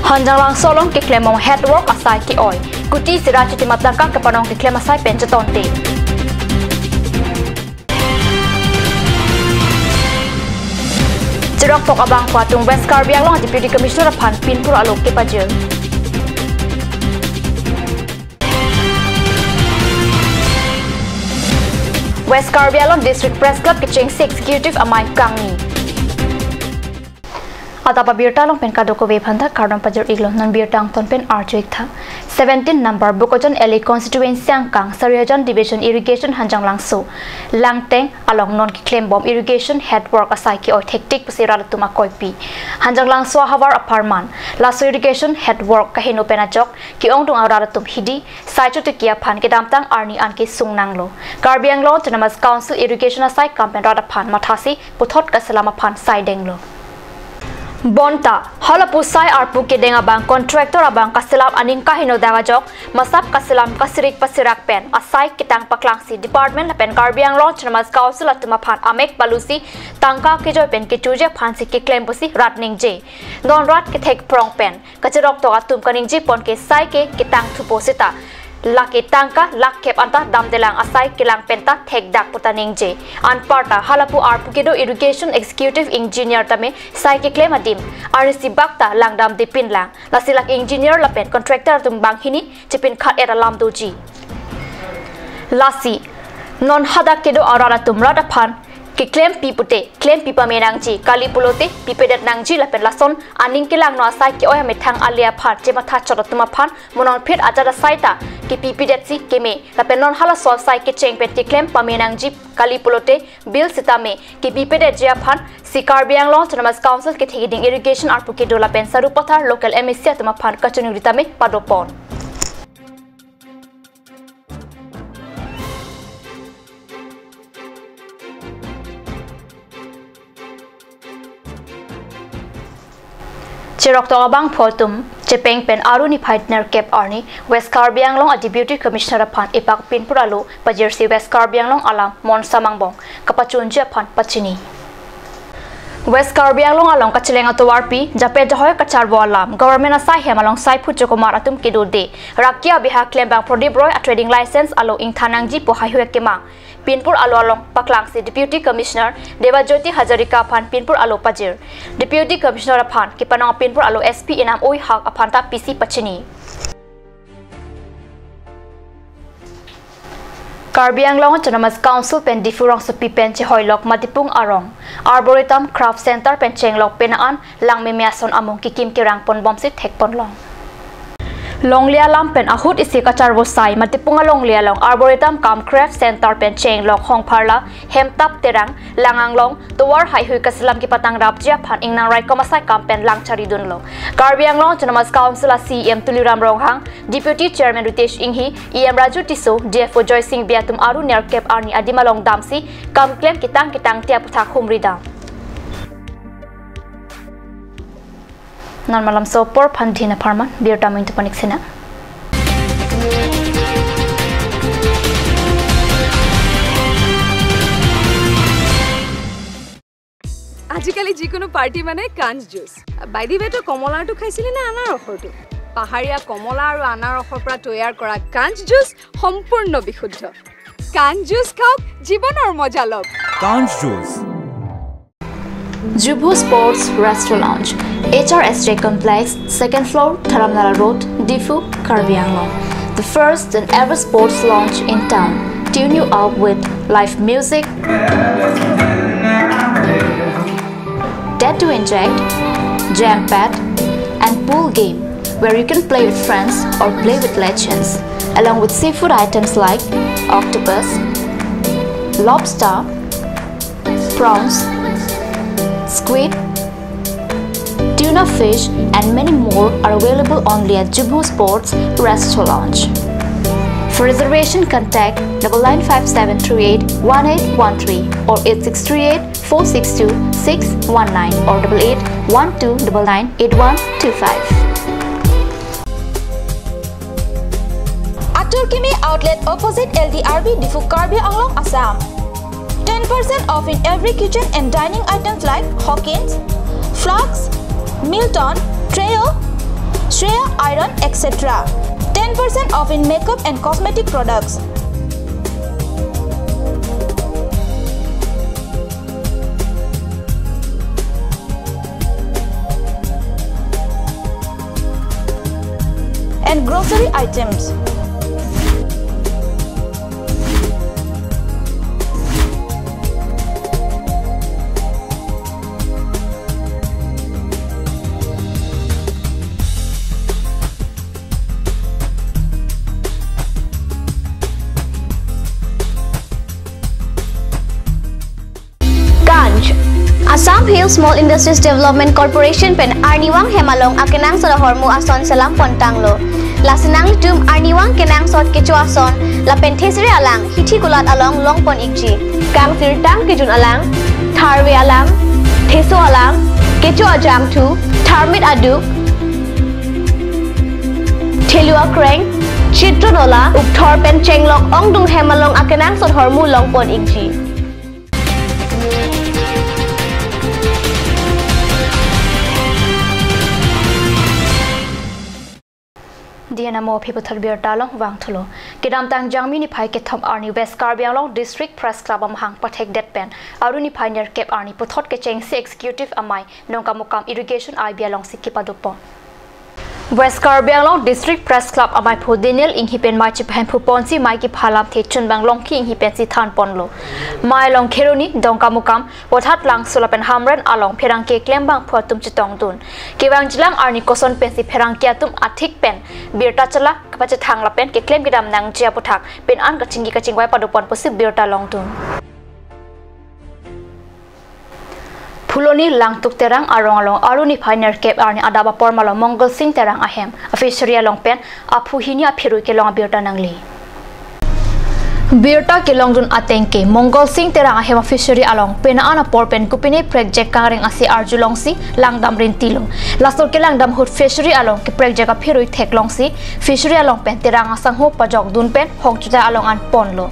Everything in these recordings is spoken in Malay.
Hanjang lang solong ke klemong headwork asai ki oi. Kuti sira cuti matangka ke panong ke klem asai pencetonte. Jerok tok abang patung West Karbiang long Deputy Commissioner Phan Pinpur Alok ke pajeng. West Karbiang District Press Club kecing executive amai Kangni. Atapa birta long pen kadoko be phanta kardom pajar iglo non birtang ton pen arjoik tha 17 number bukojon LA constituency ang kang Sariajan division irrigation hanjang langso langteng along non ki claim bomb irrigation headwork asai ki or hectic pusira tuma koipi hanjang langso hawar apartment laso irrigation headwork ka hino penajok ki ong tung ara tum hidi saichu te kia phan ke damtang arni an ki sungnanglo Karbiang lo Autonomous Council irrigation asai campaign rada phan mathasi puthot ka salama phan saidenglo Bonta halapu sai arpu ke denga bang contractor abang kasilam aning kahino daga jok masap kasilam kasirik pasirak pen asai kitang paklangsi department pen Karbiang lo Autonomous Council atuma phan amek balusi tangka ke joy pen ke tuje phansi ke claim pusi ratning je non rat ke thek prong pen kachirok to atum kaning je pon ke sai ke kitang thuposita laki tangka lak kep anta dam delang asai kilang penta thek dak putaning je anparta halapu arpukedo irrigation executive engineer tame sai ke claim adim RC bakta langdam dipin lang lasilak engineer lapen contractor tum banghini chipin khat era lam doji lasi non hada kedo arara tumra da phan ke claim pipute claim pipa menangji kali pulote pipedat nangji lapen lason aning kilang no asai ke oya methang alia phat je matha chorotuma phan monon phet ajara saita ke pipedat si keme lapen non hala so sai ke cheng pet claim pamenangji kali pulote bill sitame ke pipedat je phan si Karbiang lo Autonomous Council ke thegiding irrigation arpuke dola pen sarupathar local MSC atuma phan kachunugritame padopon Chirok to abang photum chepeng pen aruni partner cap arni West Karbiang long a deputy commissioner phan ipak Pinpur Alu pajersi West Karbiang long alam mon samangbong kapachun je phan pachini West Karbiang long along kachileng atwarpi jape jahoy kacharbo alam government asai hem along sai phu chokomar atum kido de rakia biha claim bang prodip roy a trading license alo ing thanangji pohai hue kema Pinpur Alu along paklangsi deputy commissioner Devajyoti Hazarika phan Pinpur Alu pajir deputy commissioner phan kipanong Pinpur Alu SP inam oi hak aphanta PC pachini Karbiang long Autonomous Council pen difurong supi pen che hoilok matipung arong Arboretum Craft Center pen chenglok penaan lang memiason among kikim kirang pon bomsit thek pon long Longlia lam pen ahut isi kacharbo sai matipunga longlia long Arboretum Kam Craft Center pen chenglok hong parla hemtap terang langang long tuwar hai hui kaslam ki patang rapjia phan ingnang rai komasai kampen lang charidun lo Karbiang long Autonomous Council a CM Tuliram Ronghang Deputy Chairman Ritesh Inghi EM Raju Tiso DFO Joy Singh Biatum Aru Nerkep Arni Adimalong Damsi kam claim kitang tia putha khumrida non malam sopor phandina pharman bir tamin to panik sena আজিকালি যিকোনো পাৰ্টি মানে কাঞ্জ জুস বাইদি বেটো কমলাটো খাইছিলি না আনাৰ ৰসটো পাহাৰীয়া কমলা আৰু আনাৰ ৰসৰ পৰা তৈয়াৰ কৰা কাঞ্জ জুস সম্পূৰ্ণ বিশুদ্ধ কাঞ্জ জুস খাওক জীৱনৰ মজা লওক কাঞ্জ juice Jubu Sports Restaurant HRSJ Complex 2nd floor Dharamnala Road Difu Karbiang Long the first and ever sports lounge in town tune you up with live music dead to inject jam pad and pool game where you can play with friends or play with legends along with seafood items like octopus lobster prawns squid, tuna fish and many more are available only at Jubu Sports Restaurant. For reservation contact 9957381813 or 8638462619 or 8812998125. Atul Kimi Outlet opposite LDRB Difu Karbiang Long Assam. 10% off in every kitchen and dining items like Hawkins, Flax, Milton, Trail, Shreya Iron, etc. 10% off in makeup and cosmetic products. And grocery items. Ganj Assam Hill Small Industries Development Corporation pen Arniwang Hemalong akenang sa hormu ason selam pontanglo. Lasinang tum Arniwang kenang sot kecu ason la penthesri alang hithi kulat along longpon ikji. Kang sirtang kejun alang tharwe alang theso alang kecu ajam tu tharmit aduk thelua kreng chitronola ukthor pen chenglok ongdung hemalong akenang sot hormu longpon ikji. Diana mo people tharbir talong wang thulo kidam tang jangmi ni phai ke thom arni west karbiang long district press club am hang pathek det pen aruni pioneer cap arni pothot ke cheng se executive amai nongka mukam irrigation ibia long sikki padupo West Karbiang Long District Press Club amai phu Daniel inghipen mai chiphan phu ponsi mai ki phalam the chun bang long ki inghipen si than ponlo mai long kheruni dongka mukam pothat lang sulapen hamran along pherang ke klem bang phu tum chitong tun kewang jilang arni koson pen si pherang kya tum athik pen birta chala kapache thang la pen ke klem gidam nang chia puthak pen an ka chingi ka chingwai padupon posi birta long tun Puloni lang tuk terang arong along aruni pioneer cap arni adaba pormalo Mongol Singh terang ahem official long pen aphu hinia phiru ke long birta nangli Birta ke long dun atengke Mongol Singh terang ahem official along pen ana porpen kupine project kareng asi arju longsi langdam rin tilung lastor ke langdam hut fishery along ke project a phiru thek longsi fishery along pen terang asang ho pajok dun pen hongchuta along an ponlo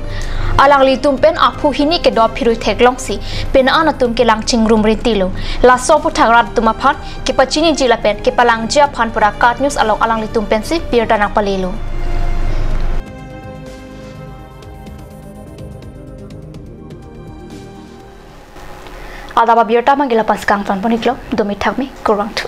alang li tum pen aphu hini ke do phiru thek longsi pen ana tum ke lang chingrum rin tilo la so pu thagrat tuma phan ke pachini jila pen ke palang jia phan pura kat news along alang li tum pen si birta nang palelo Adaba birta mangila pas kang ton poniklo domi thakmi kurang thu